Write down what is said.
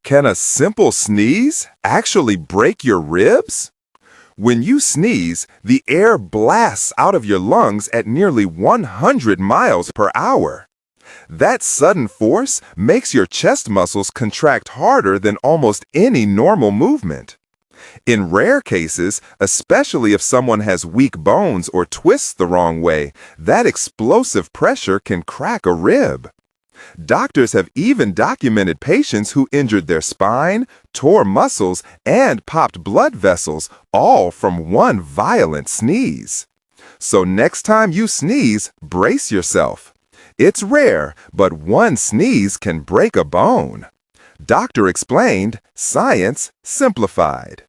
Can a simple sneeze actually break your ribs? When you sneeze, the air blasts out of your lungs at nearly 100 miles per hour. That sudden force makes your chest muscles contract harder than almost any normal movement. In rare cases, especially if someone has weak bones or twists the wrong way, that explosive pressure can crack a rib. Doctors have even documented patients who injured their spine, tore muscles, and popped blood vessels, all from one violent sneeze. So next time you sneeze, brace yourself. It's rare, but one sneeze can break a bone. Doctor explained, science simplified.